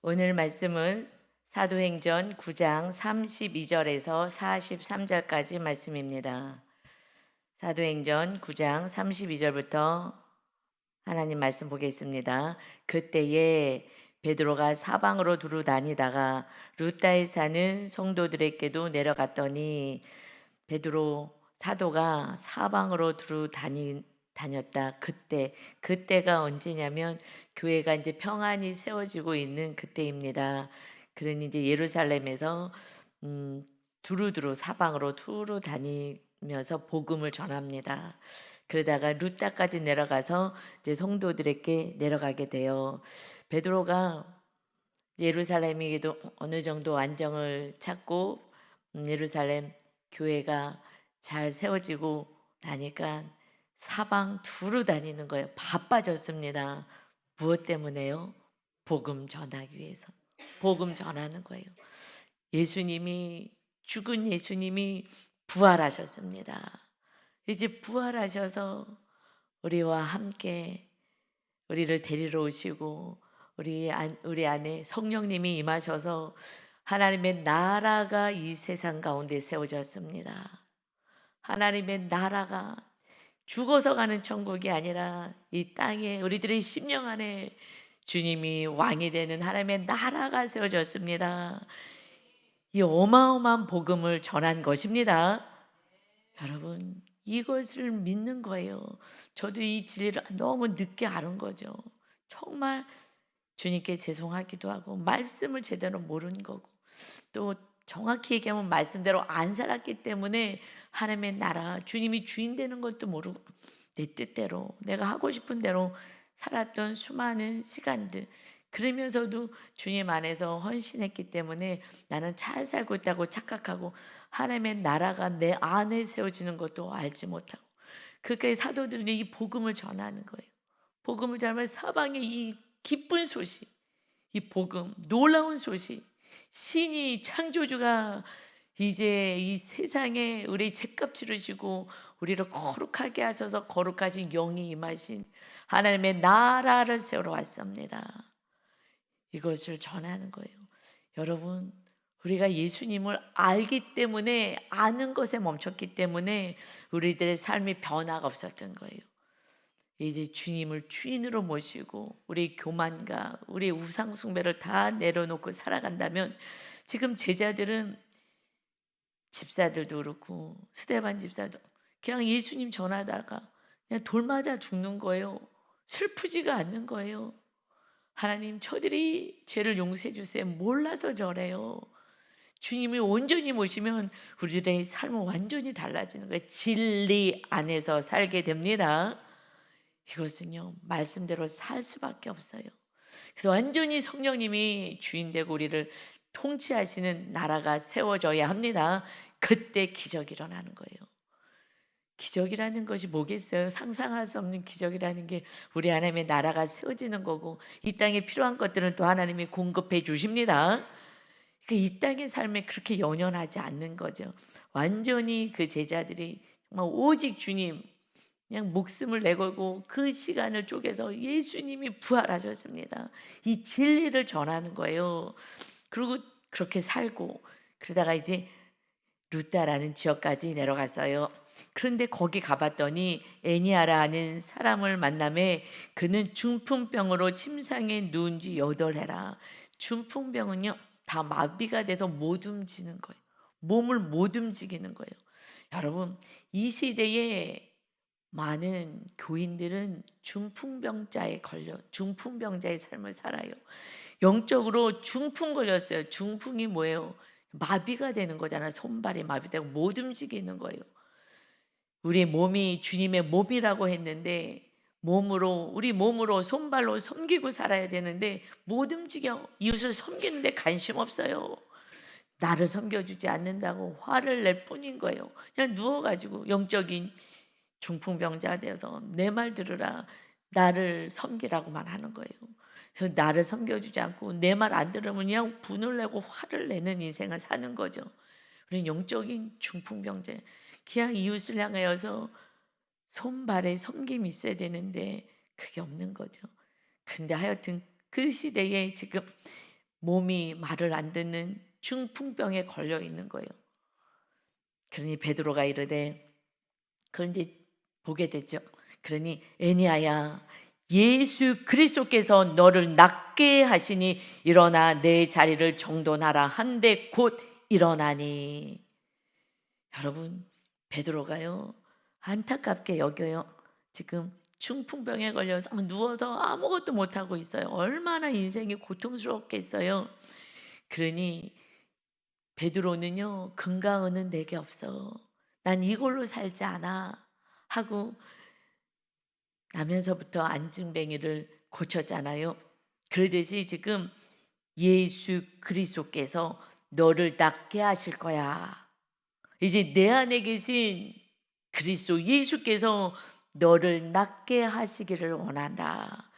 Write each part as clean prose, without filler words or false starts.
오늘 말씀은 사도행전 9장 32절에서 43절까지 말씀입니다. 사도행전 9장 32절부터 하나님 말씀 보겠습니다. 그때에 베드로가 사방으로 두루 다니다가 루다에 사는 성도들에게도 내려갔더니 베드로 사도가 사방으로 두루 다녔다. 그때가 언제냐면 교회가 이제 평안히 세워지고 있는 그때입니다. 그러니 이제 예루살렘에서 두루두루 사방으로 두루 다니면서 복음을 전합니다. 그러다가 루따까지 내려가서 이제 성도들에게 내려가게 돼요. 베드로가 예루살렘에도 어느 정도 안정을 찾고 예루살렘 교회가 잘 세워지고 나니까 사방 두루 다니는 거예요. 바빠졌습니다. 무엇 때문에요? 복음 전하기 위해서. 복음 전하는 거예요. 죽은 예수님이 부활하셨습니다. 이제 부활하셔서 우리와 함께 우리를 데리러 오시고 우리 안에 성령님이 임하셔서 하나님의 나라가 이 세상 가운데 세워졌습니다. 하나님의 나라가 죽어서 가는 천국이 아니라 이 땅에 우리들의 심령 안에 주님이 왕이 되는 하나님의 나라가 세워졌습니다. 이 어마어마한 복음을 전한 것입니다. 여러분, 이것을 믿는 거예요. 저도 이 진리를 너무 늦게 아는 거죠. 정말 주님께 죄송하기도 하고 말씀을 제대로 모르는 거고 또 정확히 얘기하면 말씀대로 안 살았기 때문에 하나님의 나라 주님이 주인 되는 것도 모르고 내 뜻대로 내가 하고 싶은 대로 살았던 수많은 시간들, 그러면서도 주님 안에서 헌신했기 때문에 나는 잘 살고 있다고 착각하고 하나님의 나라가 내 안에 세워지는 것도 알지 못하고, 그러니까 사도들은 이 복음을 전하는 거예요. 복음을 전하면 사방에 이 기쁜 소식, 이 복음, 놀라운 소식, 신이 창조주가 이제 이 세상에 우리 죄값 치르시고 우리를 거룩하게 하셔서 거룩하신 영이 임하신 하나님의 나라를 세우러 왔습니다. 이것을 전하는 거예요. 여러분, 우리가 예수님을 알기 때문에, 아는 것에 멈췄기 때문에 우리들의 삶이 변화가 없었던 거예요. 이제 주님을 주인으로 모시고 우리 교만과 우리 우상 숭배를 다 내려놓고 살아간다면, 지금 제자들은 집사들도 그렇고 스데반 집사도 그냥 예수님 전하다가 그냥 돌 맞아 죽는 거예요. 슬프지가 않는 거예요. 하나님, 저들이 죄를 용서해 주세요. 몰라서 저래요. 주님이 온전히 모시면 우리들의 삶은 완전히 달라지는 거예요. 진리 안에서 살게 됩니다. 이것은요, 말씀대로 살 수밖에 없어요. 그래서 완전히 성령님이 주인 되고 우리를 통치하시는 나라가 세워져야 합니다. 그때 기적이 일어나는 거예요. 기적이라는 것이 뭐겠어요? 상상할 수 없는 기적이라는 게 우리 하나님의 나라가 세워지는 거고, 이 땅에 필요한 것들은 또 하나님이 공급해 주십니다. 이 땅의 삶에 그렇게 연연하지 않는 거죠. 완전히 그 제자들이 정말 오직 주님, 그냥 목숨을 내걸고 그 시간을 쪼개서 예수님이 부활하셨습니다. 이 진리를 전하는 거예요. 그리고 그렇게 살고, 그러다가 이제 루다라는 지역까지 내려갔어요. 그런데 거기 가봤더니 애니아라는 사람을 만남에 그는 중풍병으로 침상에 누운 지 8해라. 중풍병은요, 다 마비가 돼서 못 움직이는 거예요. 몸을 못 움직이는 거예요. 여러분, 이 시대에 많은 교인들은 중풍병자의 삶을 살아요. 영적으로 중풍 걸렸어요. 중풍이 뭐예요? 마비가 되는 거잖아요. 손발이 마비되고 못 움직이는 거예요. 우리 몸이 주님의 몸이라고 했는데 우리 몸으로 손발로 섬기고 살아야 되는데 못 움직여. 이웃을 섬기는데 관심 없어요. 나를 섬겨주지 않는다고 화를 낼 뿐인 거예요. 그냥 누워가지고 영적인 중풍병자 되어서 내 말 들으라, 나를 섬기라고만 하는 거예요. 그래서 나를 섬겨주지 않고 내 말 안 들으면 그냥 분을 내고 화를 내는 인생을 사는 거죠. 우리는 영적인 중풍병자, 그냥 이웃을 향하여서 손발에 섬김이 있어야 되는데 그게 없는 거죠. 근데 하여튼 그 시대에 지금 몸이 말을 안 듣는 중풍병에 걸려 있는 거예요. 그러니 베드로가 이르되, 그런데 보게 되죠. 그러니 애니아야, 예수 그리스도께서 너를 낫게 하시니 일어나 내 자리를 정돈하라 한데 곧 일어나니. 여러분, 베드로가요 안타깝게 여겨요. 지금 중풍병에 걸려서 누워서 아무것도 못하고 있어요. 얼마나 인생이 고통스럽겠어요. 그러니 베드로는요, 건강은 내게 없어, 난 이걸로 살지 않아 하고 나면서부터 안증뱅이를 고쳤잖아요. 그러듯이 지금 예수 그리스도께서 너를 낫게 하실 거야. 이제 내 안에 계신 그리스도 예수께서 너를 낫게 하시기를 원한다.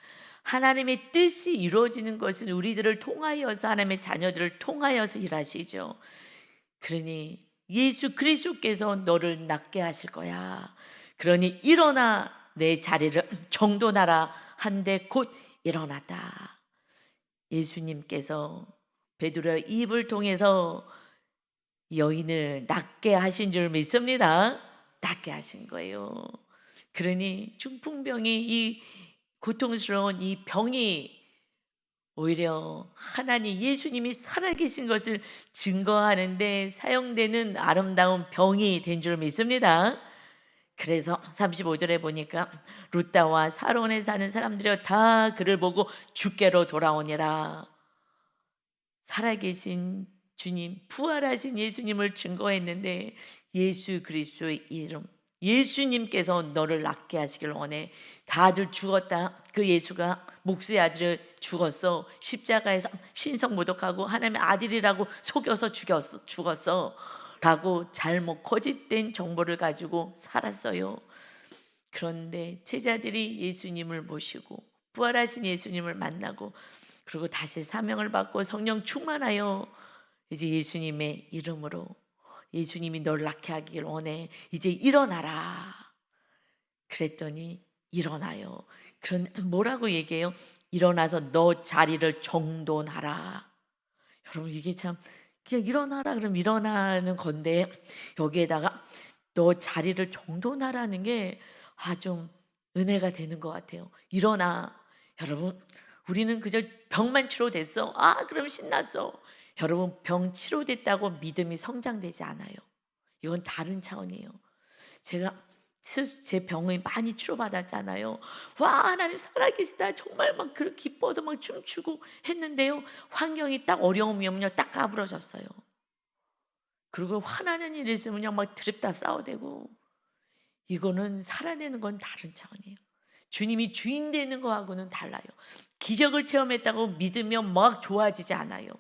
하나님의 뜻이 이루어지는 것은 우리들을 통하여서, 하나님의 자녀들을 통하여서 일하시죠. 그러니 예수 그리스도께서 너를 낫게 하실 거야. 그러니 일어나 내 자리를 정돈하라 한데 곧 일어났다. 예수님께서 베드로의 입을 통해서 여인을 낫게 하신 줄 믿습니다. 낫게 하신 거예요. 그러니 중풍병이, 이 고통스러운 이 병이 오히려 하나님 예수님이 살아계신 것을 증거하는데 사용되는 아름다운 병이 된 줄 믿습니다. 그래서 35절에 보니까 루다와 사론에 사는 사람들이 다 그를 보고 주께로 돌아오니라. 살아계신 주님, 부활하신 예수님을 증거했는데 예수 그리스도의 이름, 예수님께서 너를 낫게 하시길 원해. 다들 죽었다. 그 예수가 목수의 아들을 죽었어. 십자가에서 신성모독하고 하나님의 아들이라고 속여서 죽었어 라고 잘못 거짓된 정보를 가지고 살았어요. 그런데 제자들이 예수님을 모시고 부활하신 예수님을 만나고 그리고 다시 사명을 받고 성령 충만하여 이제 예수님의 이름으로, 예수님이 널 낫게 하길 원해, 이제 일어나라 그랬더니 일어나요. 그런 뭐라고 얘기해요? 일어나서 너 자리를 정돈하라. 여러분, 이게 참 그냥 일어나라 그럼 일어나는 건데 여기에다가 너 자리를 정돈하라는 게 좀 은혜가 되는 것 같아요. 일어나. 여러분, 우리는 그저 병만 치료됐어, 그럼 신났어. 여러분, 병 치료됐다고 믿음이 성장되지 않아요. 이건 다른 차원이에요. 제가 제 병을 많이 치료받았잖아요. 와, 하나님 살아계시다 정말 막 그렇게 기뻐서 막 춤추고 했는데요, 환경이 딱 어려움이 오면요 딱 까부러졌어요. 그리고 화나는 일이 있으면요 막 드립다 싸워대고. 이거는 살아내는 건 다른 차원이에요. 주님이 주인 되는 거하고는 달라요. 기적을 체험했다고 믿으면 막 좋아지지 않아요.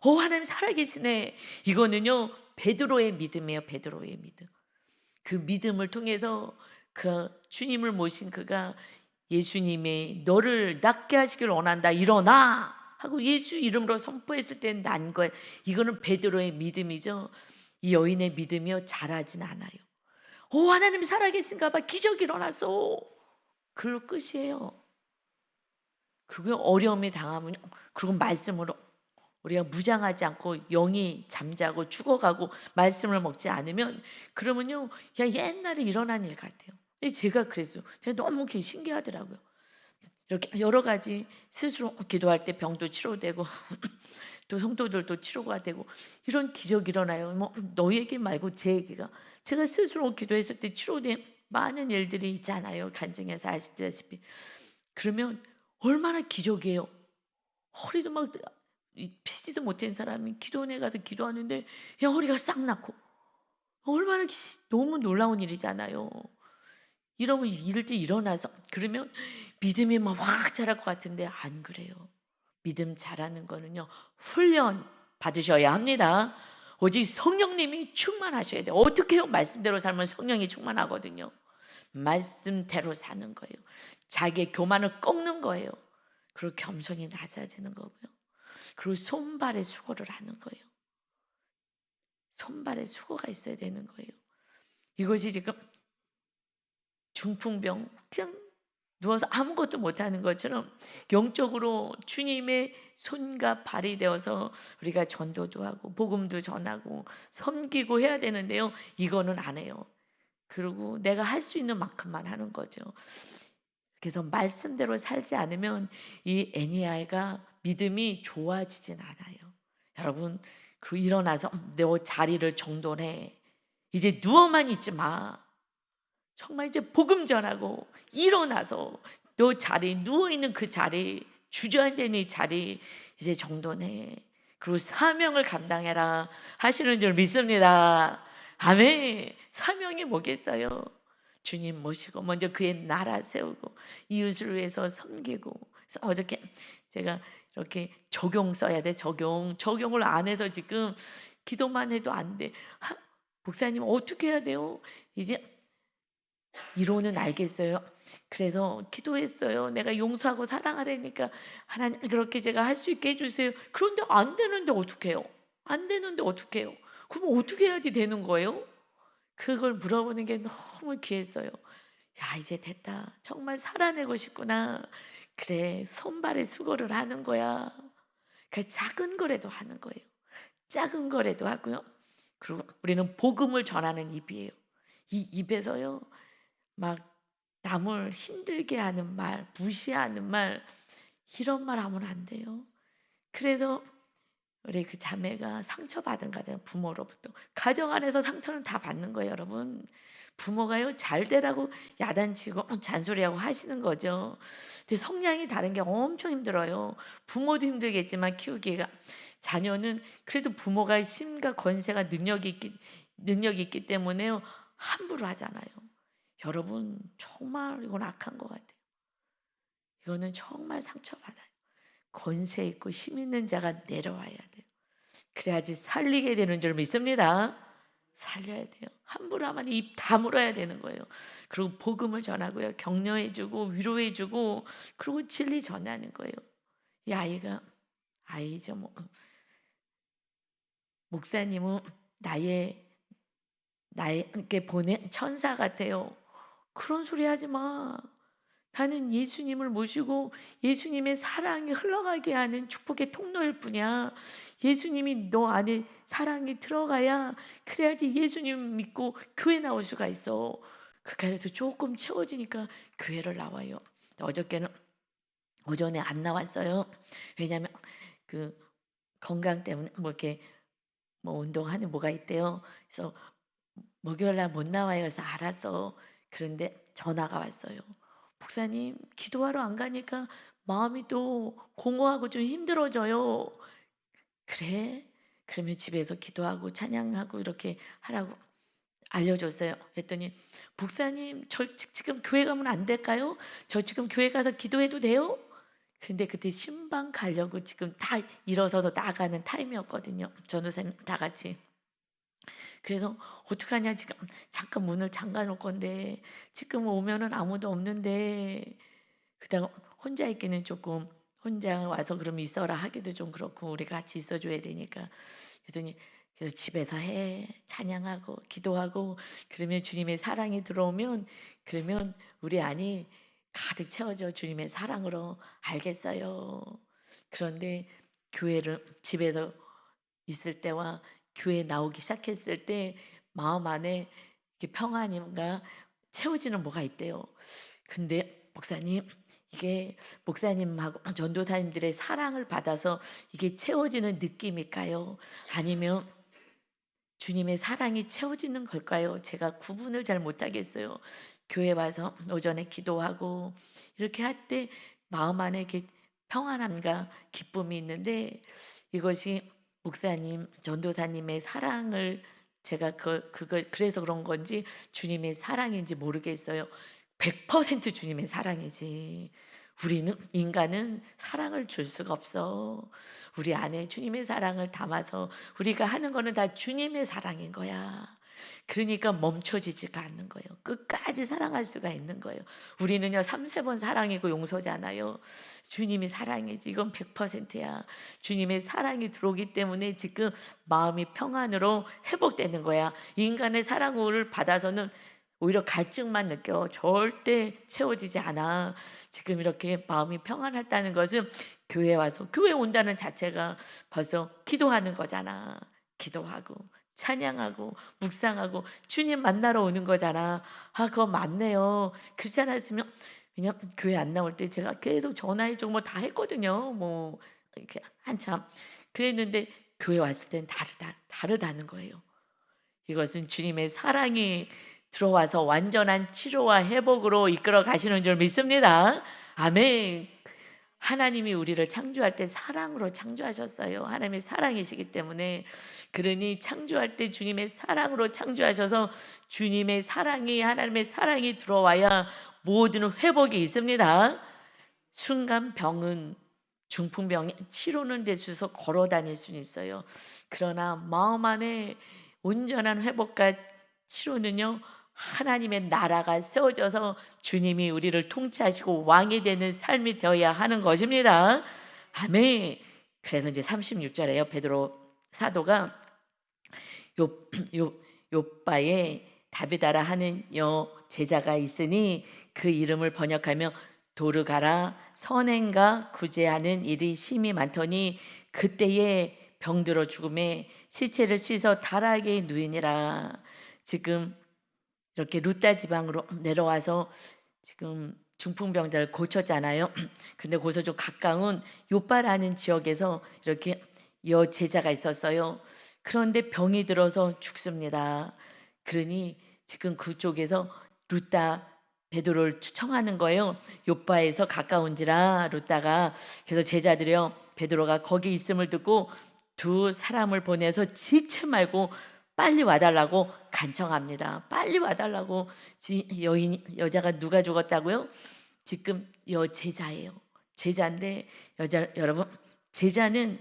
하나님 살아계시네. 이거는요 베드로의 믿음이에요. 베드로의 믿음. 그 믿음을 통해서 그 주님을 모신 그가 예수님의 너를 낫게 하시길 원한다, 일어나 하고 예수 이름으로 선포했을 때 난 거예요. 이거는 베드로의 믿음이죠. 이 여인의 믿음이요 잘하진 않아요. 하나님 살아계신가 봐, 기적이 일어났어, 그걸로 끝이에요. 그리고 어려움이 당하면, 그리고 말씀으로 우리가 무장하지 않고 영이 잠자고 죽어가고 말씀을 먹지 않으면, 그러면요 그냥 옛날에 일어난 일 같아요. 제가 그랬어요. 제가 너무 신기하더라고요. 이렇게 여러 가지 스스로 기도할 때 병도 치료되고 또 성도들도 치료가 되고 이런 기적이 일어나요. 뭐 너 얘기 말고 제 얘기가, 제가 스스로 기도했을 때 치료된 많은 일들이 있잖아요. 간증에서 아시다시피. 그러면 얼마나 기적이에요. 허리도 막 피지도 못한 사람이 기도원에 가서 기도하는데 야 허리가 싹 낫고, 얼마나 너무 놀라운 일이잖아요. 이러면 이럴 때 일어나서 그러면 믿음이 막 확 자랄 것 같은데 안 그래요. 믿음 자라는 거는요 훈련 받으셔야 합니다. 오직 성령님이 충만하셔야 돼요. 어떻게 해요? 말씀대로 살면 성령이 충만하거든요. 말씀대로 사는 거예요. 자기의 교만을 꺾는 거예요. 그리고 겸손히 낮아지는 거고요. 그리고 손발에 수고를 하는 거예요. 손발에 수고가 있어야 되는 거예요. 이것이 지금 중풍병 그냥 누워서 아무것도 못하는 것처럼 영적으로 주님의 손과 발이 되어서 우리가 전도도 하고 복음도 전하고 섬기고 해야 되는데요, 이거는 안 해요. 그리고 내가 할 수 있는 만큼만 하는 거죠. 그래서 말씀대로 살지 않으면 이 애니아이가 믿음이 좋아지진 않아요. 여러분, 그 일어나서 내 자리를 정돈해. 이제 누워만 있지 마. 정말 이제 복음 전하고 일어나서 너 자리, 누워있는 그 자리, 주저앉아 있는 이 자리 이제 정돈해. 그리고 사명을 감당해라 하시는 줄 믿습니다. 아멘. 사명이 뭐겠어요? 주님 모시고 먼저 그의 나라 세우고 이웃을 위해서 섬기고. 그래서 어저께 제가 이렇게 적용 써야 돼. 적용을 안 해서 지금 기도만 해도 안 돼. 목사님 어떻게 해야 돼요? 이제 이론은 알겠어요. 그래서 기도했어요. 내가 용서하고 사랑하려니까 하나님 그렇게 제가 할 수 있게 해주세요. 그런데 안 되는데 어떡해요? 안 되는데 어떡해요? 그럼 어떻게 해야지 되는 거예요? 그걸 물어보는 게 너무 귀했어요. 야, 이제 됐다. 정말 살아내고 싶구나. 그래, 손발에 수고를 하는 거야. 그 작은 거라도 하는 거예요. 작은 거라도 하고요. 그리고 우리는 복음을 전하는 입이에요. 이 입에서요, 막 남을 힘들게 하는 말, 무시하는 말, 이런 말 하면 안 돼요. 그래서 우리 그 자매가 상처받은 가정, 부모로부터. 가정 안에서 상처는 다 받는 거예요, 여러분. 부모가요, 잘 되라고 야단치고 잔소리하고 하시는 거죠. 근데 성향이 다른 게 엄청 힘들어요. 부모도 힘들겠지만 키우기가. 자녀는 그래도 부모가 힘과 권세가 능력이 있기 때문에요, 함부로 하잖아요. 여러분, 정말 이건 악한 것 같아요. 이거는 정말 상처받아요. 권세 있고 힘 있는 자가 내려와야 돼요. 그래야지 살리게 되는 줄 믿습니다. 살려야 돼요. 함부로 하면 입 다물어야 되는 거예요. 그리고 복음을 전하고요, 격려해주고 위로해주고, 그리고 진리 전하는 거예요. 이 아이가 아이죠 뭐. 목사님은 나에게 보낸 천사 같아요. 그런 소리 하지 마. 나는 예수님을 모시고 예수님의 사랑이 흘러가게 하는 축복의 통로일 뿐이야. 예수님이 너 안에 사랑이 들어가야, 그래야지 예수님 믿고 교회 나올 수가 있어. 그래도 조금 채워지니까 교회를 나와요. 어저께는 오전에 안 나왔어요. 왜냐하면 그 건강 때문에 뭐 이렇게 뭐 운동하는 뭐가 있대요. 그래서 목요일 날 못 나와요. 그래서 알았어. 그런데 전화가 왔어요. 목사님, 기도하러 안 가니까 마음이 또 공허하고 좀 힘들어져요. 그래? 그러면 집에서 기도하고 찬양하고 이렇게 하라고 알려줬어요. 했더니 목사님, 저 지금 교회 가면 안 될까요? 저 지금 교회 가서 기도해도 돼요? 근데 그때 신방 가려고 지금 다 일어서서 나가는 타임이었거든요. 전도사님 다 같이. 그래서 어떡하냐, 지금 잠깐 문을 잠가 놓을 건데 지금 오면은 아무도 없는데, 그다가 혼자 있기는 조금, 혼자 와서 그럼 있어라 하기도 좀 그렇고 우리 같이 있어줘야 되니까. 그래서 집에서 해, 찬양하고 기도하고, 그러면 주님의 사랑이 들어오면, 그러면 우리 안이 가득 채워져 주님의 사랑으로. 알겠어요. 그런데 교회를 집에서 있을 때와 교회 나오기 시작했을 때 마음 안에 이렇게 평안임과 채워지는 뭐가 있대요. 근데 목사님, 이게 목사님하고 전도사님들의 사랑을 받아서 이게 채워지는 느낌일까요? 아니면 주님의 사랑이 채워지는 걸까요? 제가 구분을 잘 못하겠어요. 교회 와서 오전에 기도하고 이렇게 할 때 마음 안에 이렇게 평안함과 기쁨이 있는데, 이것이 목사님, 전도사님의 사랑을 제가 그걸 그래서 그런 건지 주님의 사랑인지 모르겠어요. 100% 주님의 사랑이지. 우리는, 인간은 사랑을 줄 수가 없어. 우리 안에 주님의 사랑을 담아서 우리가 하는 거는 다 주님의 사랑인 거야. 그러니까 멈춰지지가 않는 거예요. 끝까지 사랑할 수가 있는 거예요. 우리는요, 3-4번 사랑이고 용서잖아요. 주님이 사랑이지. 이건 100%야. 주님의 사랑이 들어오기 때문에 지금 마음이 평안으로 회복되는 거야. 인간의 사랑을 받아서는 오히려 갈증만 느껴. 절대 채워지지 않아. 지금 이렇게 마음이 평안하다는 것은 교회 와서 교회 온다는 자체가 벌써 기도하는 거잖아. 기도하고 찬양하고 묵상하고 주님 만나러 오는 거잖아. 아, 그거 맞네요. 그렇지 않았으면 그냥 교회 안 나올 때 제가 계속 전화해주고 뭐 다 했거든요. 뭐 이렇게 한참 그랬는데 교회 왔을 땐 다르다는 거예요. 이것은 주님의 사랑이 들어와서 완전한 치료와 회복으로 이끌어 가시는 줄 믿습니다. 아멘. 하나님이 우리를 창조할 때 사랑으로 창조하셨어요. 하나님의 사랑이시기 때문에. 그러니 창조할 때 주님의 사랑으로 창조하셔서 주님의 사랑이, 하나님의 사랑이 들어와야 모든 회복이 있습니다. 순간 병은, 중풍병이 치료는 될 수 있어 걸어 다닐 수는 있어요. 그러나 마음 안에 온전한 회복과 치료는요, 하나님의 나라가 세워져서 주님이 우리를 통치하시고 왕이 되는 삶이 되어야 하는 것입니다. 아멘. 그래서 이제 36절에요. 베드로 사도가 요바에 다비다라 하는 제자가 있으니 그 이름을 번역하며 도르가라 선행과 구제하는 일이 심히 많더니 그때에 병들어 죽음에 시체를 씻어 다락에 누이니라. 지금 이렇게 루따 지방으로 내려와서 지금 중풍병자를 고쳤잖아요. 근데 거기서 좀 가까운 요바라는 지역에서 이렇게 여제자가 있었어요. 그런데 병이 들어서 죽습니다. 그러니 지금 그쪽에서 루따 베드로를 청하는 거예요. 요바에서 가까운지라 루따가. 그래서 제자들이요, 베드로가 거기 있음을 듣고 두 사람을 보내서 지체 말고 빨리 와달라고 간청합니다. 빨리 와달라고. 여자가 누가 죽었다고요? 지금 여제자예요. 제자인데 여러분, 제자는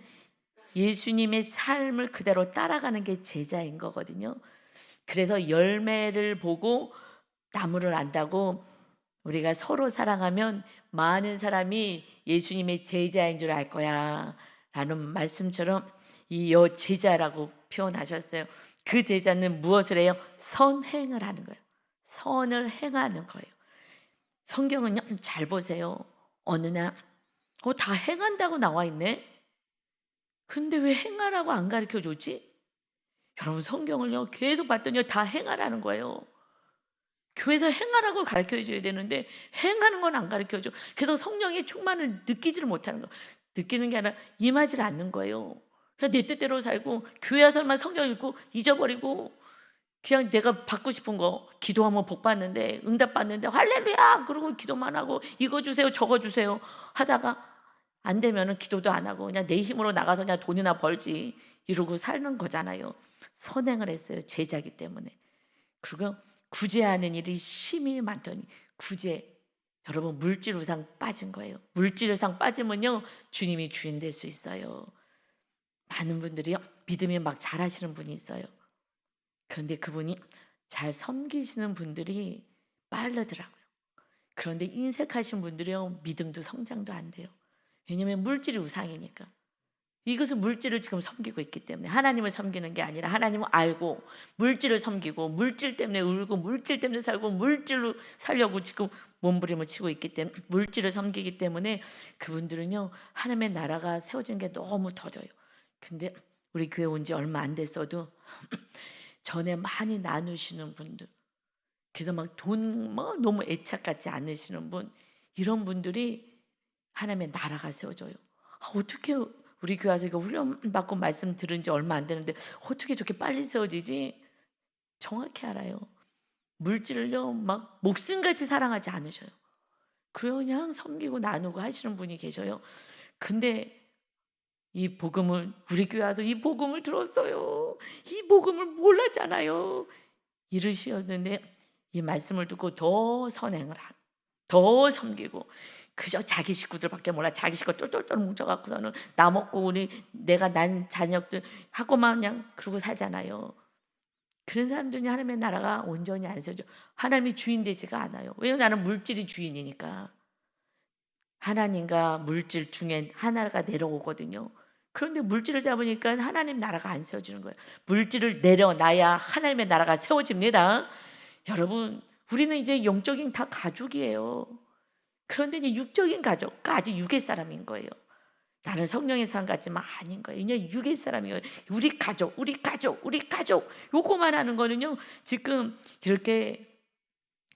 예수님의 삶을 그대로 따라가는 게 제자인 거거든요. 그래서 열매를 보고 나무를 안다고, 우리가 서로 사랑하면 많은 사람이 예수님의 제자인 줄 알 거야 라는 말씀처럼 이 여제자라고 표현하셨어요. 그 제자는 무엇을 해요? 선행을 하는 거예요. 선을 행하는 거예요. 성경은요, 잘 보세요. 어느 날 다 행한다고 나와 있네. 근데 왜 행하라고 안 가르쳐 주지? 여러분, 성경을요 계속 봤더니 다 행하라는 거예요. 교회에서 행하라고 가르쳐 줘야 되는데 행하는 건 안 가르쳐 줘. 그래서 성령의 충만을 느끼지를 못하는 거. 느끼는 게 아니라 임하지 않는 거예요. 그냥 내 뜻대로 살고 교회 와서만 성경 읽고 잊어버리고 그냥 내가 받고 싶은 거 기도하면 복 받는데, 응답 받는데 할렐루야 그러고 기도만 하고 이거 주세요 저거 주세요 하다가 안 되면은 기도도 안 하고 그냥 내 힘으로 나가서 그냥 돈이나 벌지 이러고 사는 거잖아요. 선행을 했어요. 제자기 때문에. 그리고 구제하는 일이 심히 많더니, 구제, 여러분 물질 우상 빠진 거예요. 물질 우상 빠지면요 주님이 주인 될 수 있어요. 많은 분들이요 믿음이 막 잘하시는 분이 있어요. 그런데 그분이 잘 섬기시는 분들이 빠르더라고요. 그런데 인색하신 분들이요 믿음도 성장도 안 돼요. 왜냐하면 물질이 우상이니까. 이것은 물질을 지금 섬기고 있기 때문에, 하나님을 섬기는 게 아니라 하나님을 알고 물질을 섬기고 물질 때문에 울고 물질 때문에 살고 물질로 살려고 지금 몸부림을 치고 있기 때문에, 물질을 섬기기 때문에 그분들은요 하나님의 나라가 세워진 게 너무 더뎌요. 근데 우리 교회 온 지 얼마 안 됐어도 전에 많이 나누시는 분들, 그래서 막 돈 너무 애착 같지 않으시는 분, 이런 분들이 하나님의 나라가 세워져요. 어떻게 우리 교회 와서 이거 훈련 받고 말씀 들은 지 얼마 안 되는데 어떻게 저렇게 빨리 세워지지? 정확히 알아요. 물질을요 막 목숨같이 사랑하지 않으셔요. 그냥 섬기고 나누고 하시는 분이 계셔요. 근데 이 복음을, 우리 교회 와서 이 복음을 들었어요. 이 복음을 몰랐잖아요. 이르시었는데 이 말씀을 듣고 더 선행을 하고 더 섬기고, 그저 자기 식구들밖에 몰라. 자기 식구 똘똘똘 뭉쳐갖고서는 나 먹고 우리 내가 난 자녀들 하고만 그냥 그러고 살잖아요. 그런 사람들이 하나님의 나라가 온전히 안 세워져. 하나님이 주인 되지가 않아요. 왜냐면 나는 물질이 주인이니까. 하나님과 물질 중에 하나가 내려오거든요. 그런데 물질을 잡으니까 하나님 나라가 안 세워지는 거예요. 물질을 내려놔야 하나님의 나라가 세워집니다. 여러분, 우리는 이제 영적인 다 가족이에요. 그런데 이제 육적인 가족과 아직 육의 사람인 거예요. 나는 성령의 사람 같지만 아닌 거예요. 그냥 육의 사람인 거예요. 우리 가족, 우리 가족, 우리 가족. 요거만 하는 거는요. 지금 이렇게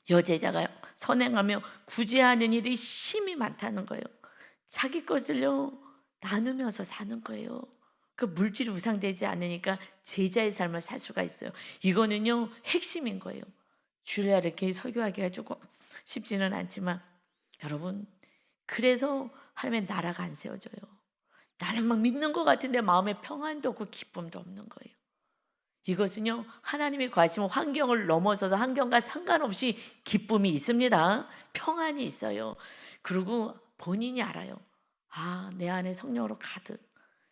여제자가 선행하며 구제하는 일이 심히 많다는 거예요. 자기 것을요 나누면서 사는 거예요. 그 물질이 우상되지 않으니까 제자의 삶을 살 수가 있어요. 이거는요 핵심인 거예요. 주일날 이렇게 설교하기가 조금 쉽지는 않지만 여러분, 그래서 하나님의 나라가 안 세워져요. 나는 막 믿는 것 같은데 마음에 평안도 없고 기쁨도 없는 거예요. 이것은요 하나님이 거하시는 환경을 넘어서서 환경과 상관없이 기쁨이 있습니다. 평안이 있어요. 그리고 본인이 알아요. 아, 내 안에 성령으로 가득,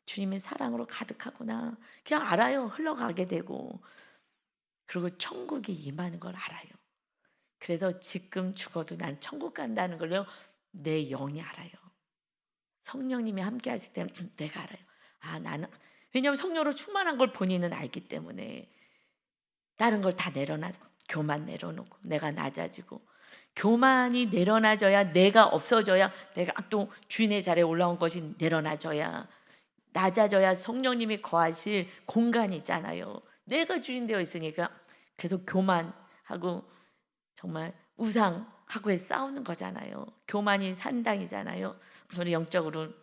주님의 사랑으로 가득하구나. 그냥 알아요. 흘러가게 되고. 그리고 천국이 임하는 걸 알아요. 그래서 지금 죽어도 난 천국 간다는 걸요 내 영이 알아요. 성령님이 함께 하실 때 내가 알아요. 아, 나는, 왜냐하면 성령으로 충만한 걸 본인은 알기 때문에 다른 걸 다 내려놔서 교만 내려놓고 내가 낮아지고, 교만이 내려놔져야, 내가 없어져야, 내가 또 주인의 자리에 올라온 것이 내려놔져야, 낮아져야 성령님이 거하실 공간이잖아요. 내가 주인 되어 있으니까. 계속 교만하고 정말 우상하고의 싸우는 거잖아요. 교만이 산당이잖아요. 우리 영적으로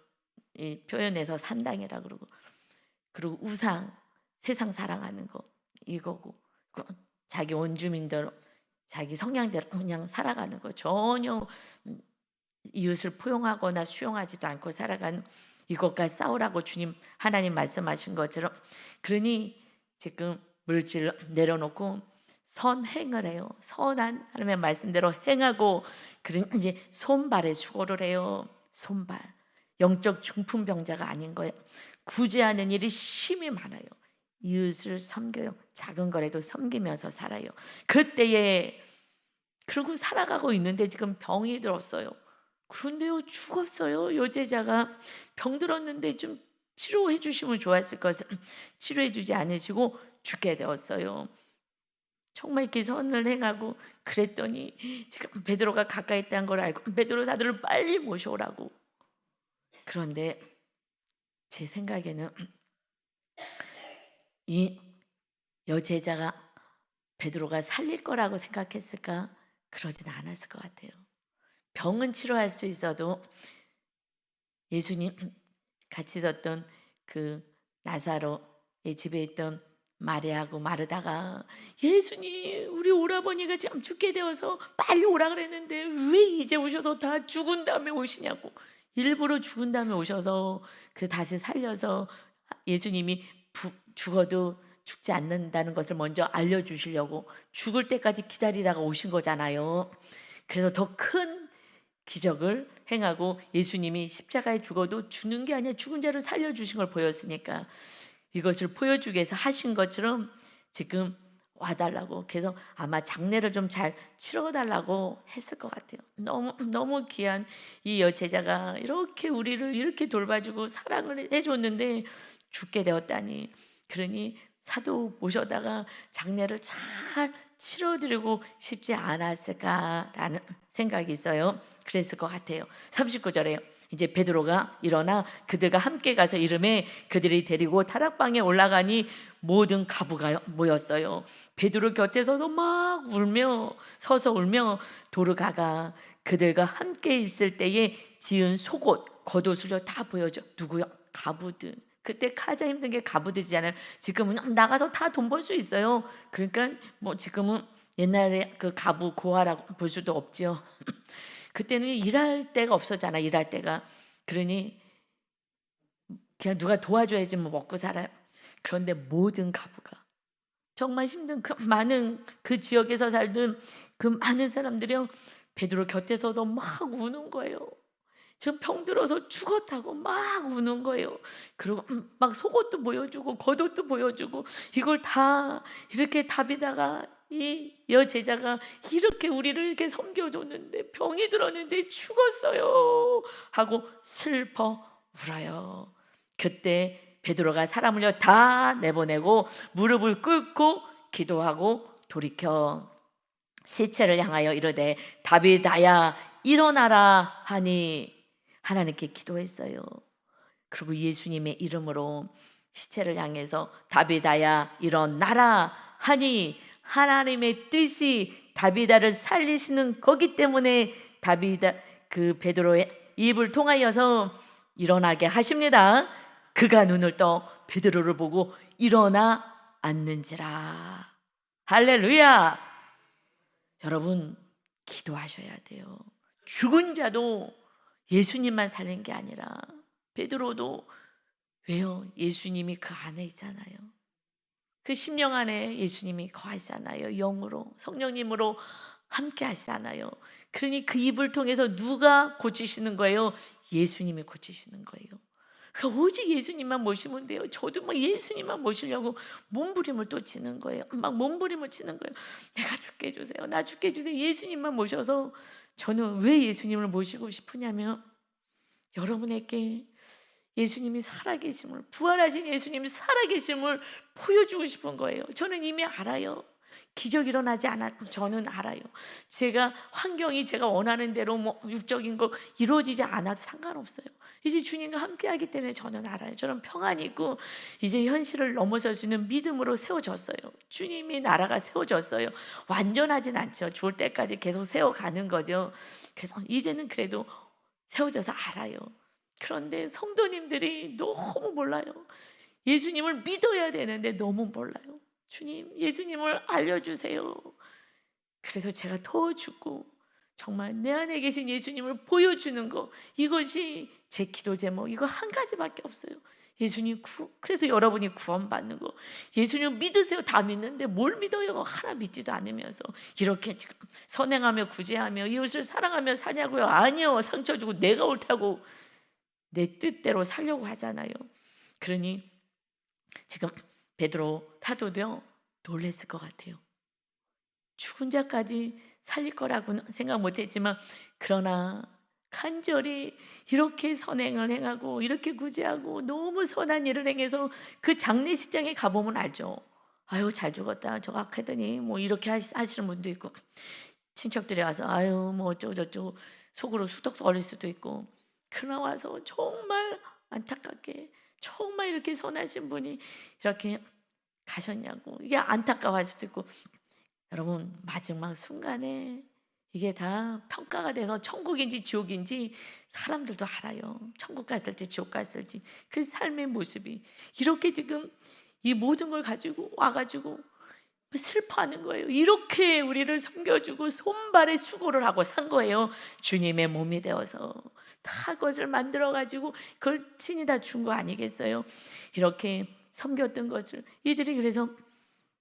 이 표현해서 산당이라 그러고, 그리고 우상, 세상 사랑하는 거 이거고, 자기 원주민대로 자기 성향대로 그냥 살아가는 거, 전혀 이웃을 포용하거나 수용하지도 않고 살아가는 이것과 싸우라고 주님 하나님 말씀하신 것처럼. 그러니 지금 물질을 내려놓고 선행을 해요. 선한 하나님의 말씀대로 행하고, 그러니 이제 손발에 수고를 해요. 손발. 영적 중풍병자가 아닌 거예요. 구제하는 일이 심히 많아요. 이웃을 섬겨요. 작은 거라도 섬기면서 살아요. 그때에, 그러고 살아가고 있는데 지금 병이 들었어요. 그런데요 죽었어요. 여제자가 병 들었는데 좀 치료해 주시면 좋았을 것을 치료해 주지 않으시고 죽게 되었어요. 정말 이렇게 선을 행하고 그랬더니 지금 베드로가 가까이 있다는 걸 알고 베드로 사도를 빨리 모셔오라고. 그런데 제 생각에는 이 여제자가 베드로가 살릴 거라고 생각했을까? 그러진 않았을 것 같아요. 병은 치료할 수 있어도 예수님 같이 있었던 그 나사로의 집에 있던 마리아하고 마르다가, 예수님 우리 오라버니가 지금 죽게 되어서 빨리 오라 그랬는데 왜 이제 오셔서 다 죽은 다음에 오시냐고, 일부러 죽은 다음에 오셔서 그 다시 살려서 예수님이 죽어도 죽지 않는다는 것을 먼저 알려주시려고 죽을 때까지 기다리다가 오신 거잖아요. 그래서 더 큰 기적을 행하고 예수님이 십자가에 죽어도 죽는 게 아니라 죽은 자를 살려주신 걸 보였으니까 이것을 보여주기 위해서 하신 것처럼 지금 와달라고, 그래서 아마 장례를 좀 잘 치러달라고 했을 것 같아요. 너무 귀한 이 여제자가 이렇게 우리를 이렇게 돌봐주고 사랑을 해줬는데 죽게 되었다니. 그러니 사도 모셔다가 장례를 잘 치러드리고 싶지 않았을까라는 생각이 있어요. 그랬을 것 같아요. 39절에요. 이제 베드로가 일어나 그들과 함께 가서 이름에 그들이 데리고 다락방에 올라가니 모든 가부가 모였어요. 베드로 곁에 서서 막 울며 서서 울며 도르가가 그들과 함께 있을 때에 지은 속옷 겉옷을요 다 보여줘. 누구요? 가부들. 그때 가장 힘든 게 가부들이잖아요. 지금은 나가서 다 돈 벌 수 있어요. 그러니까 뭐 지금은 옛날에 그 가부 고아라고 볼 수도 없죠. 그때는 일할 데가 없었잖아. 일할 데가. 그러니 그냥 누가 도와줘야지 뭐 먹고 살아요. 그런데 모든 가부가 정말 힘든 그 많은 그 지역에서 살던 그 많은 사람들이요 베드로 곁에서도 막 우는 거예요. 지금 병 들어서 죽었다고 막 우는 거예요. 그리고 막 속옷도 보여주고 겉옷도 보여주고 이걸 다 이렇게 답이다가 이 여제자가 이렇게 우리를 이렇게 섬겨줬는데 병이 들었는데 죽었어요 하고 슬퍼 울어요. 그때 베드로가 사람을요 다 내보내고 무릎을 꿇고 기도하고 돌이켜 시체를 향하여 이르되 다윗아야 일어나라 하니 하나님께 기도했어요. 그리고 예수님의 이름으로 시체를 향해서 다윗아야 일어나라 하니 하나님의 뜻이 다윗아를 살리시는 거기 때문에 다윗아 그 베드로의 입을 통하여서 일어나게 하십니다. 그가 눈을 떠 베드로를 보고 일어나 앉는지라. 할렐루야. 여러분 기도하셔야 돼요. 죽은 자도 예수님만 살린 게 아니라 베드로도 왜요? 예수님이 그 안에 있잖아요. 그 심령 안에 예수님이 거하시잖아요. 영으로 성령님으로 함께 하시잖아요. 그러니 그 입을 통해서 누가 고치시는 거예요? 예수님이 고치시는 거예요. 그러니까 오직 예수님만 모시면 돼요. 저도 막 예수님만 모시려고 몸부림을 또 치는 거예요. 막 몸부림을 치는 거예요. 내가 죽게 해주세요. 나 죽게 해주세요. 예수님만 모셔서 저는 왜 예수님을 모시고 싶으냐면 여러분에게 예수님이 살아계심을, 부활하신 예수님이 살아계심을 보여주고 싶은 거예요. 저는 이미 알아요. 기적 일어나지 않았고 저는 알아요. 제가 환경이 제가 원하는 대로 뭐 육적인 거 이루어지지 않아도 상관없어요. 이제 주님과 함께하기 때문에 저는 알아요. 저는 평안이 있고 이제 현실을 넘어설 수 있는 믿음으로 세워졌어요. 주님이 나라가 세워졌어요. 완전하진 않죠. 죽을 때까지 계속 세워가는 거죠. 그래서 이제는 그래도 세워져서 알아요. 그런데 성도님들이 너무 몰라요. 예수님을 믿어야 되는데 너무 몰라요. 주님, 예수님을 알려주세요. 그래서 제가 더 죽고 정말 내 안에 계신 예수님을 보여주는 거, 이것이 제 기도 제목. 이거 한 가지밖에 없어요. 예수님 그래서 여러분이 구원받는 거, 예수님 믿으세요. 다 믿는데 뭘 믿어요? 하나 믿지도 않으면서 이렇게 지금 선행하며 구제하며 이웃을 사랑하며 사냐고요? 아니요. 상처 주고 내가 옳다고 내 뜻대로 살려고 하잖아요. 그러니 지금 베드로 사도도요 놀랬을 것 같아요. 죽은 자까지 살릴 거라고는 생각 못했지만 그러나 간절히 이렇게 선행을 행하고 이렇게 구제하고 너무 선한 일을 행해서 그 장례식장에 가보면 알죠. 아유 잘 죽었다 저거 악하더니 뭐 이렇게 하시는 분도 있고, 친척들이 와서 아유 뭐 어쩌고 저쩌고 속으로 수덕거릴 수도 있고, 그러나 와서 정말 안타깝게 정말 이렇게 선하신 분이 이렇게 가셨냐고 이게 안타까워할 수도 있고, 여러분 마지막 순간에 이게 다 평가가 돼서 천국인지 지옥인지 사람들도 알아요. 천국 갔을지 지옥 갔을지 그 삶의 모습이 이렇게 지금 이 모든 걸 가지고 와가지고 슬퍼하는 거예요. 이렇게 우리를 섬겨주고 손발에 수고를 하고 산 거예요. 주님의 몸이 되어서 다 것을 만들어가지고 그걸 친히 다 준 거 아니겠어요? 이렇게 섬겼던 것을 이들이 그래서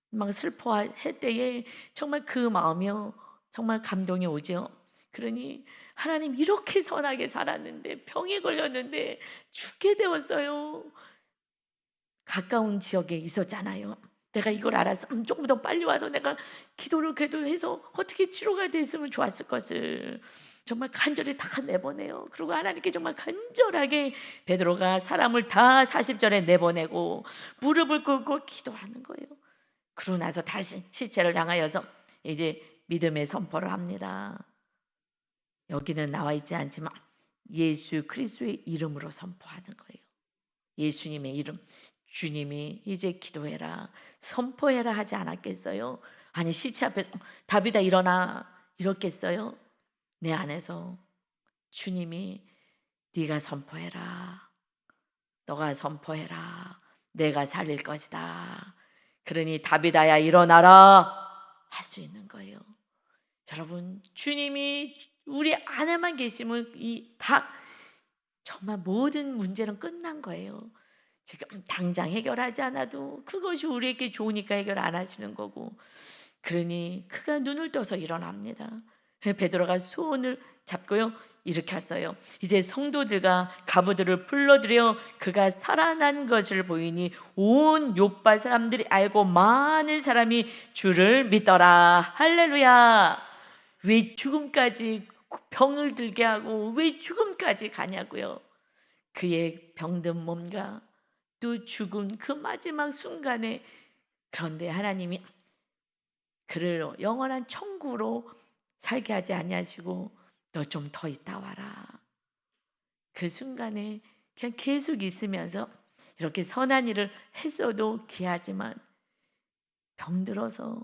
막 슬퍼할 때에 정말 그 마음이요 정말 감동이 오죠. 그러니 하나님 이렇게 선하게 살았는데 병이 걸렸는데 죽게 되었어요. 가까운 지역에 있었잖아요. 내가 이걸 알아서 조금 더 빨리 와서 내가 기도를 그래도 해서 어떻게 치료가 됐으면 좋았을 것을 정말 간절히 다 내보내요. 그리고 하나님께 정말 간절하게 베드로가 사람을 다 40절에 내보내고 무릎을 꿇고 기도하는 거예요. 그러고 나서 다시 시체를 향하여서 이제 믿음의 선포를 합니다. 여기는 나와 있지 않지만 예수 그리스도의 이름으로 선포하는 거예요. 예수님의 이름. 주님이 이제 기도해라 선포해라 하지 않았겠어요? 아니 시체 앞에서 다윗아 일어나 이렇겠어요? 내 안에서 주님이 네가 선포해라, 너가 선포해라, 내가 살릴 것이다. 그러니 다윗아야 일어나라 할 수 있는 거예요. 여러분 주님이 우리 안에만 계시면 이 다 정말 모든 문제는 끝난 거예요. 지금 당장 해결하지 않아도 그것이 우리에게 좋으니까 해결 안 하시는 거고, 그러니 그가 눈을 떠서 일어납니다. 베드로가 손을 잡고요 일으켰어요. 이제 성도들과 가부들을 불러들여 그가 살아난 것을 보이니 온 요파 사람들이 알고 많은 사람이 주를 믿더라. 할렐루야. 왜 죽음까지 병을 들게 하고 왜 죽음까지 가냐고요. 그의 병든 몸과 또 죽은 그 마지막 순간에, 그런데 하나님이 그를 영원한 천국으로 살게 하지 아니하시고 너 좀 더 있다 와라. 그 순간에 그냥 계속 있으면서 이렇게 선한 일을 했어도 귀하지만 병들어서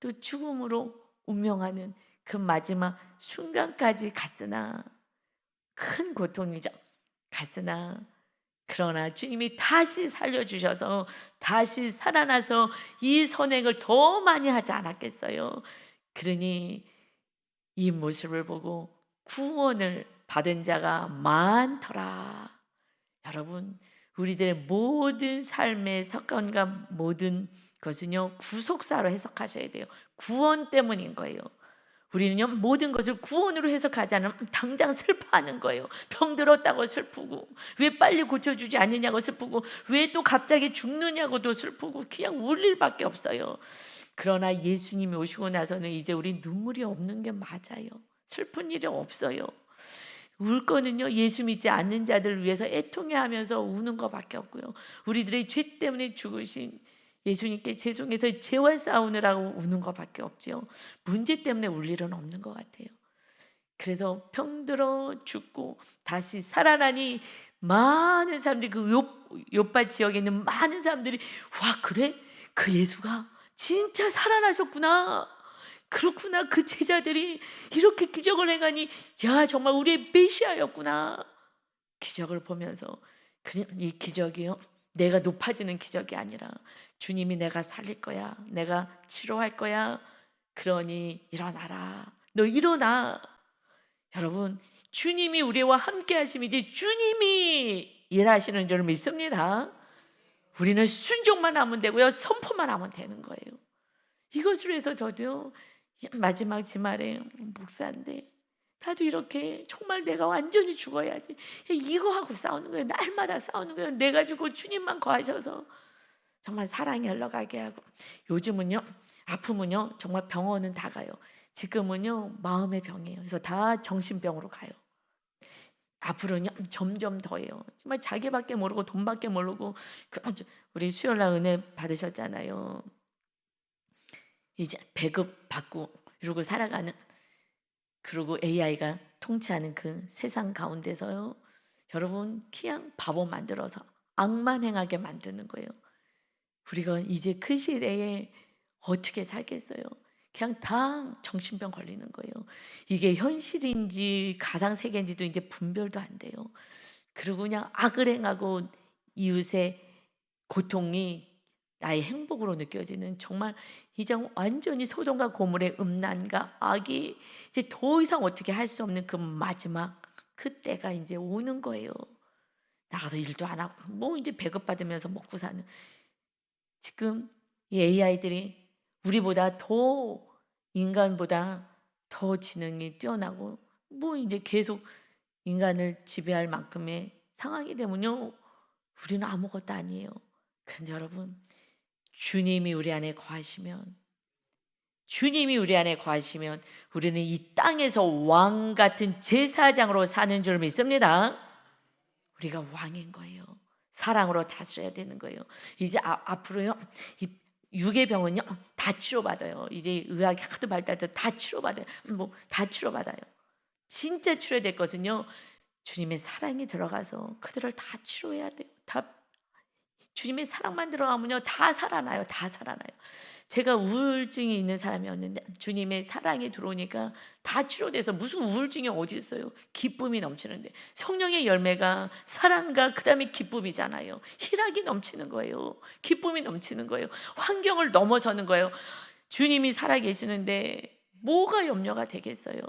또 죽음으로 운명하는 그 마지막 순간까지 갔으나 큰 고통이죠. 갔으나 그러나 주님이 다시 살려주셔서 다시 살아나서 이 선행을 더 많이 하지 않았겠어요. 그러니 이 모습을 보고 구원을 받은 자가 많더라. 여러분, 우리들의 모든 삶의 사건과 모든 것은요 구속사로 해석하셔야 돼요. 구원 때문인 거예요. 우리는요 모든 것을 구원으로 해석하지 않으면 당장 슬퍼하는 거예요. 병들었다고 슬프고, 왜 빨리 고쳐주지 않느냐고 슬프고, 왜 또 갑자기 죽느냐고도 슬프고, 그냥 울 일밖에 없어요. 그러나 예수님이 오시고 나서는 이제 우리 눈물이 없는 게 맞아요. 슬픈 일이 없어요. 울 거는요 예수 믿지 않는 자들을 위해서 애통해하면서 우는 것밖에 없고요, 우리들의 죄 때문에 죽으신 예수님께 죄송해서 재활 싸우느라고 우는 것밖에 없죠. 문제 때문에 울 일은 없는 것 같아요. 그래서 병들어 죽고 다시 살아나니 많은 사람들이, 그 요파 지역에 있는 많은 사람들이, 와 그래? 그 예수가 진짜 살아나셨구나. 그렇구나. 그 제자들이 이렇게 기적을 행하니 야 정말 우리의 메시아였구나. 기적을 보면서 이 기적이요 내가 높아지는 기적이 아니라 주님이 내가 살릴 거야, 내가 치료할 거야, 그러니 일어나라, 너 일어나. 여러분, 주님이 우리와 함께 하심이지 주님이 일하시는 줄 믿습니다. 우리는 순종만 하면 되고요, 선포만 하면 되는 거예요. 이것을 위해서 저도요 마지막 주말에 목사인데 나도 이렇게 정말 내가 완전히 죽어야지, 이거 하고 싸우는 거예요. 날마다 싸우는 거예요. 내 가지고 주님만 거하셔서 정말 사랑이 흘러가게 하고. 요즘은요 아프면요 정말 병원은 다 가요. 지금은요 마음의 병이에요. 그래서 다 정신병으로 가요. 앞으로는 점점 더해요. 정말 자기밖에 모르고 돈밖에 모르고. 우리 수요일날 은혜 받으셨잖아요. 이제 배급 받고 이러고 살아가는, 그리고 AI가 통치하는 그 세상 가운데서요 여러분 그냥 바보 만들어서 악만 행하게 만드는 거예요. 우리가 이제 그 시대에 어떻게 살겠어요? 그냥 다 정신병 걸리는 거예요. 이게 현실인지 가상세계인지도 이제 분별도 안 돼요. 그리고 그냥 악을 행하고 이웃의 고통이 나의 행복으로 느껴지는, 정말 이제 완전히 소돔과 고물의 음란과 악이 이제 더 이상 어떻게 할 수 없는 그 마지막 그때가 이제 오는 거예요. 나가서 일도 안 하고 뭐 이제 배급받으면서 먹고 사는. 지금 이 AI들이 우리보다 더, 인간보다 더 지능이 뛰어나고 뭐 이제 계속 인간을 지배할 만큼의 상황이 되면요 우리는 아무것도 아니에요. 그런데 여러분, 주님이 우리 안에 거하시면, 주님이 우리 안에 거하시면 우리는 이 땅에서 왕 같은 제사장으로 사는 줄 믿습니다. 우리가 왕인 거예요. 사랑으로 다스려야 되는 거예요. 이제 앞으로요 이 육의 병은요 다 치료받아요. 이제 의학이 하도 발달해서 다 치료받아요. 뭐 다 치료받아요. 진짜 치료될 것은요 주님의 사랑이 들어가서 그들을 다 치료해야 돼요. 다 주님의 사랑만 들어가면요 다 살아나요. 다 살아나요. 제가 우울증이 있는 사람이었는데 주님의 사랑이 들어오니까 다 치료돼서, 무슨 우울증이 어디 있어요. 기쁨이 넘치는데, 성령의 열매가 사랑과 그 다음에 기쁨이잖아요. 희락이 넘치는 거예요. 기쁨이 넘치는 거예요. 환경을 넘어서는 거예요. 주님이 살아계시는데 뭐가 염려가 되겠어요.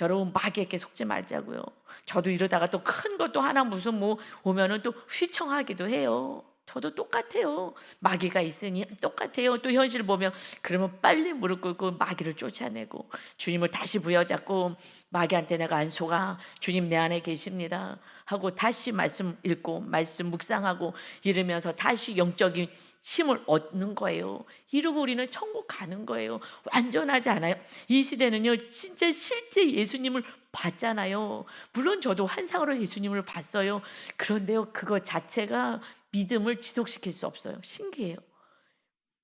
여러분, 마귀에게 속지 말자고요. 저도 이러다가 또 큰 것도 하나 무슨 뭐 오면은 또 휘청하기도 해요. 저도 똑같아요. 마귀가 있으니 똑같아요. 또 현실을 보면 그러면 빨리 무릎 꿇고 마귀를 쫓아내고 주님을 다시 부여잡고, 마귀한테 내가 안 속아, 주님 내 안에 계십니다 하고 다시 말씀 읽고 말씀 묵상하고 이러면서 다시 영적인 힘을 얻는 거예요. 이러고 우리는 천국 가는 거예요. 완전하지 않아요? 이 시대는요 진짜 실제 예수님을 봤잖아요. 물론 저도 환상으로 예수님을 봤어요. 그런데요 그거 자체가 믿음을 지속시킬 수 없어요. 신기해요.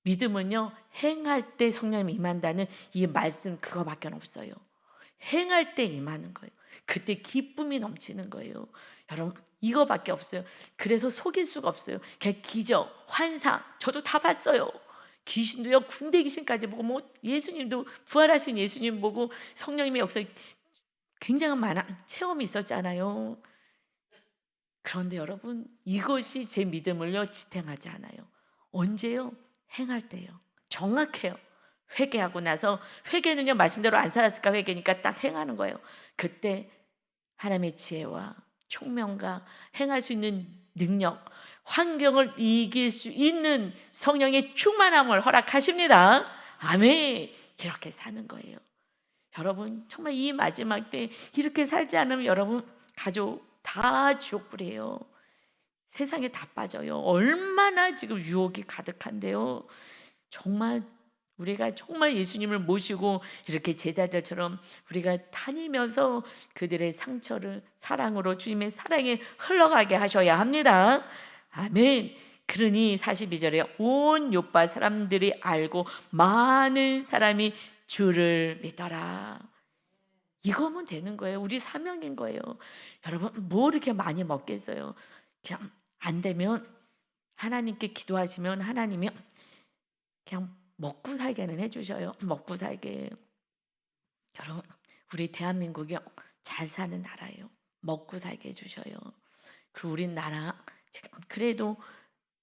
믿음은요, 행할 때 성령님이 임한다는 이 말씀 그거밖에 없어요. 행할 때 임하는 거예요. 그때 기쁨이 넘치는 거예요. 여러분, 이거밖에 없어요. 그래서 속일 수가 없어요. 기적, 환상, 저도 다 봤어요. 귀신도요, 군대 귀신까지 보고, 뭐 예수님도 부활하신 예수님 보고 성령님의 역사 굉장히 많은 체험이 있었잖아요. 그런데 여러분, 이것이 제 믿음을요 지탱하지 않아요. 언제요? 행할 때요. 정확해요. 회개하고 나서, 회개는요 말씀대로 안 살았을까 회개니까 딱 행하는 거예요. 그때 하나님의 지혜와 총명과 행할 수 있는 능력, 환경을 이길 수 있는 성령의 충만함을 허락하십니다. 아멘. 이렇게 사는 거예요. 여러분, 정말 이 마지막 때 이렇게 살지 않으면 여러분 가족 다 지옥불이에요. 세상에 다 빠져요. 얼마나 지금 유혹이 가득한데요. 정말 우리가 정말 예수님을 모시고 이렇게 제자들처럼 우리가 다니면서 그들의 상처를 사랑으로, 주님의 사랑에 흘러가게 하셔야 합니다. 아멘. 그러니 42절에 온 요파 사람들이 알고 많은 사람이 주를 믿더라. 이거면 되는 거예요. 우리 사명인 거예요. 여러분, 뭐 이렇게 많이 먹겠어요? 그냥 안 되면 하나님께 기도하시면 하나님이 그냥 먹고 살게는 해주셔요. 먹고 살게. 여러분, 우리 대한민국이 잘 사는 나라예요. 먹고 살게 해주셔요. 그리고 우리나라 지금 그래도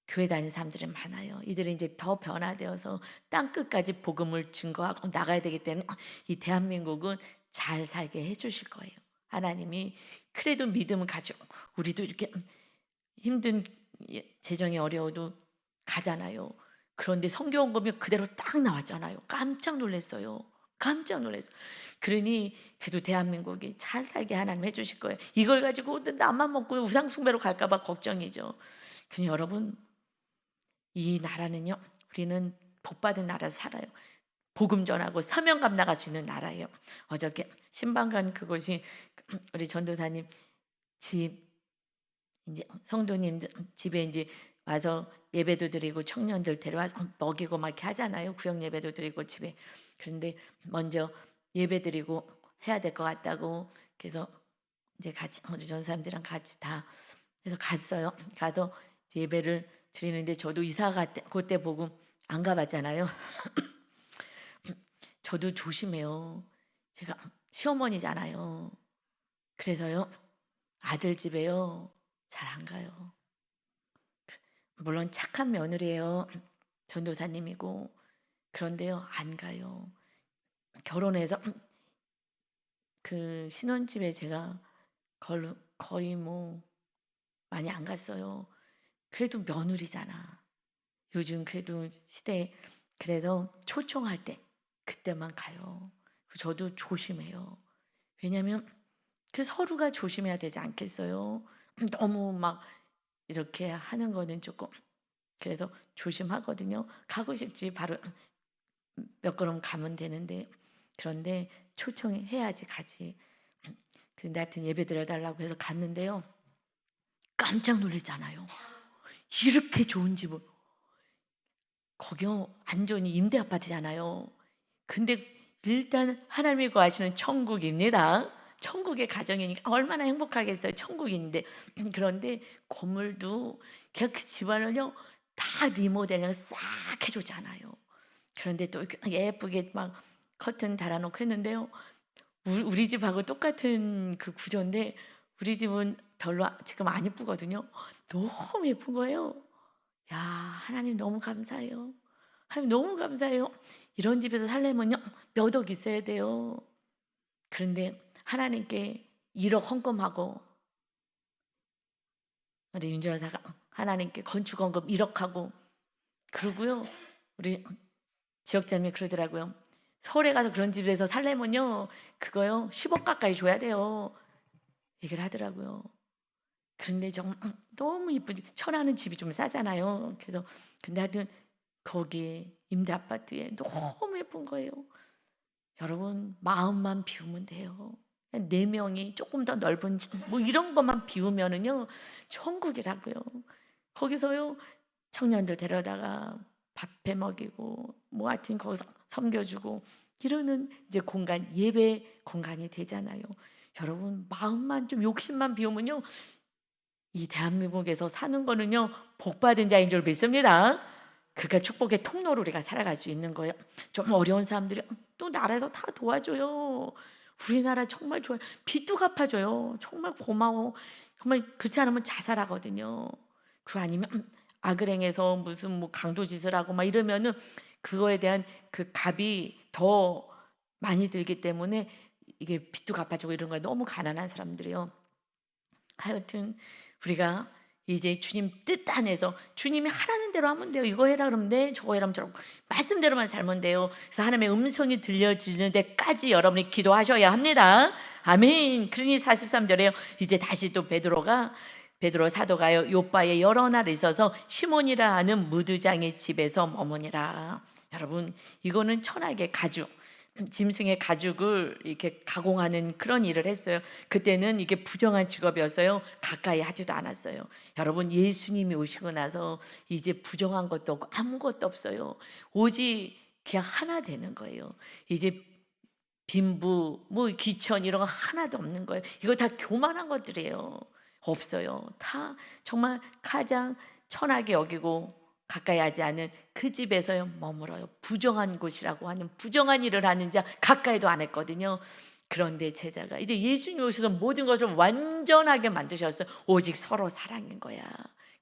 교회 다니는 사람들이 많아요. 이들은 이제 더 변화되어서 땅끝까지 복음을 증거하고 나가야 되기 때문에 이 대한민국은 잘 살게 해주실 거예요. 하나님이. 그래도 믿음을 가지고 우리도 이렇게 힘든, 재정이 어려워도 가잖아요. 그런데 성경 보면 그대로 딱 나왔잖아요. 깜짝 놀랐어요. 깜짝 놀랐어요. 그러니 그래도 대한민국이 잘 살게 하나님 해주실 거예요. 이걸 가지고 나만 먹고 우상 숭배로 갈까 봐 걱정이죠. 그냥 여러분, 이 나라는요, 우리는 복받은 나라에서 살아요. 복음 전하고 사명 감당할 수 있는 나라예요. 어저께 신방간 그곳이 우리 전도사님 집, 이제 성도님 집에 이제 와서 예배도 드리고 청년들 데려와서 먹이고 막 이렇게 하잖아요. 구역 예배도 드리고 집에. 그런데 먼저 예배 드리고 해야 될 것 같다고, 그래서 이제 같이 우리 전사님들이랑 같이 다 그래서 갔어요. 가서 예배를 드리는데 저도 이사가 그때 보고 안 가봤잖아요. 저도 조심해요. 제가 시어머니잖아요. 그래서요, 아들 집에요 잘 안 가요. 물론 착한 며느리예요. 전도사님이고. 그런데요, 안 가요. 결혼해서 그 신혼집에 제가 거의 뭐 많이 안 갔어요. 그래도 며느리잖아. 요즘 그래도 시대에. 그래서 초청할 때 그때만 가요. 저도 조심해요. 왜냐하면 그 서로가 조심해야 되지 않겠어요? 너무 막 이렇게 하는 거는 조금, 그래서 조심하거든요. 가고 싶지 바로 몇 걸음 가면 되는데, 그런데 초청해야지 가지. 근데 하여튼 예배 드려달라고 해서 갔는데요, 깜짝 놀랐잖아요. 이렇게 좋은 집을, 거기요 완전히 임대 아파트잖아요. 근데 일단 하나님이 구하시는 천국입니다. 천국의 가정이니까 얼마나 행복하겠어요. 천국인데. 그런데 건물도 그냥 그 집안을요 다 리모델링을 싹 해줬잖아요. 그런데 또 예쁘게 막 커튼 달아놓고 했는데요, 우리 집하고 똑같은 그 구조인데 우리 집은 별로 지금 안 예쁘거든요. 너무 예쁜 거예요. 야, 하나님 너무 감사해요. 하나님 너무 감사해요. 이런 집에서 살려면요 몇 억 있어야 돼요. 그런데 하나님께 1억 헌금하고, 우리 윤주여사가 하나님께 건축헌금 1억 하고, 그러고요 우리 지역장님이 그러더라고요. 서울에 가서 그런 집에서 살려면요 그거요 10억 가까이 줘야 돼요. 얘기를 하더라고요. 그런데 정말 너무 이쁘지. 천안은 집이 좀 싸잖아요. 그래서 근데 하여튼 거기 임대 아파트에 너무 예쁜 거예요. 여러분, 마음만 비우면 돼요. 4명이 조금 더 넓은 집, 뭐 이런 것만 비우면은요 천국이라고요. 거기서요 청년들 데려다가 밥해 먹이고 뭐 하여튼 거기서 섬겨주고 이러는 이제 공간, 예배 공간이 되잖아요. 여러분 마음만 좀 욕심만 비우면요, 이 대한민국에서 사는 거는요 복받은 자인 줄 믿습니다. 그러니까 축복의 통로로 우리가 살아갈 수 있는 거예요. 좀 어려운 사람들이 또 나라에서 다 도와줘요. 우리나라 정말 좋아요. 빚도 갚아줘요. 정말 고마워. 정말 그렇지 않으면 자살하거든요. 그거 아니면 악을행해서 무슨 뭐 강도짓을 하고 막 이러면은 그거에 대한 그 값이 더 많이 들기 때문에 이게 빚도 갚아주고 이런 거에 너무 가난한 사람들이요. 하여튼 우리가 이제 주님 뜻 안에서 주님이 하라는 대로 하면 돼요. 이거 해라 그러면 돼, 저거 해라 저거 말씀대로만 살면 돼요. 그래서 하나님의 음성이 들려지는 데까지 여러분이 기도하셔야 합니다. 아멘. 그러니 43절에요 이제 다시 또 베드로 사도가요 요바에 여러 날 있어서 시몬이라 하는 무두장의 집에서 머무니라. 여러분 이거는 천하의 가죽, 짐승의 가죽을 이렇게 가공하는 그런 일을 했어요. 그때는 이게 부정한 직업이었어요. 가까이 하지도 않았어요. 여러분 예수님이 오시고 나서 이제 부정한 것도 없고 아무것도 없어요. 오직 그냥 하나 되는 거예요. 이제 빈부, 뭐 귀천 이런 거 하나도 없는 거예요. 이거 다 교만한 것들이에요. 없어요. 다 정말 가장 천하게 여기고 가까이 하지 않은 그 집에서 머물어요. 부정한 곳이라고 하는, 부정한 일을 하는 자 가까이도 안 했거든요. 그런데 제자가 이제 예수님 오셔서 모든 것을 완전하게 만드셨어요. 오직 서로 사랑인 거야.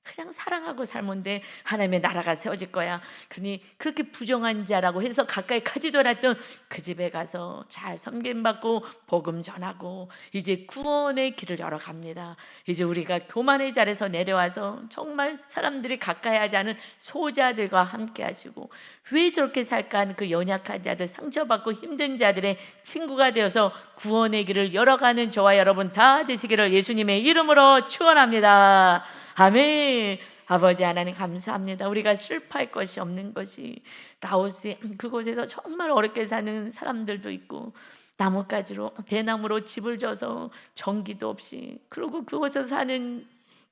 그냥 사랑하고 살면 돼. 하나님의 나라가 세워질 거야. 그러니 그렇게 부정한 자라고 해서 가까이 가지도 않았던 그 집에 가서 잘 섬김받고 복음 전하고 이제 구원의 길을 열어갑니다. 이제 우리가 교만의 자리에서 내려와서 정말 사람들이 가까이 하지 않은 소자들과 함께 하시고, 왜 저렇게 살까 하는 그 연약한 자들, 상처받고 힘든 자들의 친구가 되어서 구원의 길을 열어가는 저와 여러분 다 되시기를 예수님의 이름으로 축원합니다. 아멘. 아버지 하나님 감사합니다. 우리가 슬퍼할 것이 없는 것이, 라오스 그곳에서 정말 어렵게 사는 사람들도 있고, 나뭇가지로 대나무로 집을 져서 전기도 없이, 그리고 그곳에서 사는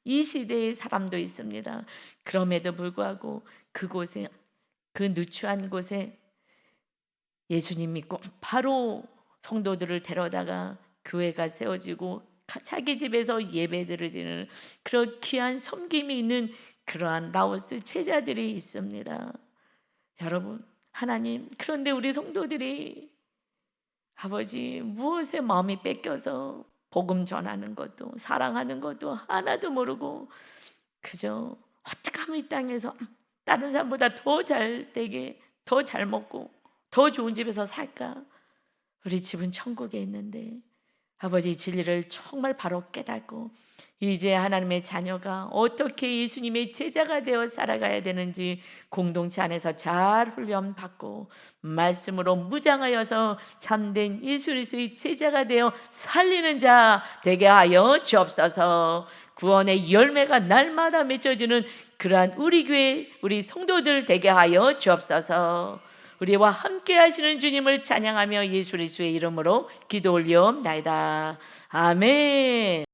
이 시대의 사람도 있습니다. 그럼에도 불구하고 그곳에, 그 누추한 곳에 예수님 믿고 바로 성도들을 데려다가 교회가 세워지고 자기 집에서 예배들을 드리는 그런 귀한 섬김이 있는 그러한 라오스 제자들이 있습니다. 여러분, 하나님, 그런데 우리 성도들이 아버지 무엇에 마음이 뺏겨서 복음 전하는 것도 사랑하는 것도 하나도 모르고 그저 어떻게 하면 이 땅에서 다른 사람보다 더 잘 되게, 더 잘 먹고 더 좋은 집에서 살까? 우리 집은 천국에 있는데 아버지 진리를 정말 바로 깨닫고 이제 하나님의 자녀가 어떻게 예수님의 제자가 되어 살아가야 되는지 공동체 안에서 잘 훈련받고 말씀으로 무장하여서 참된 예수 그리스도의 제자가 되어 살리는 자 되게 하여 주옵소서. 구원의 열매가 날마다 맺혀지는 그러한 우리 교회 우리 성도들 되게 하여 주옵소서. 우리와 함께 하시는 주님을 찬양하며 예수 그리스도의 이름으로 기도 올리옵나이다. 아멘.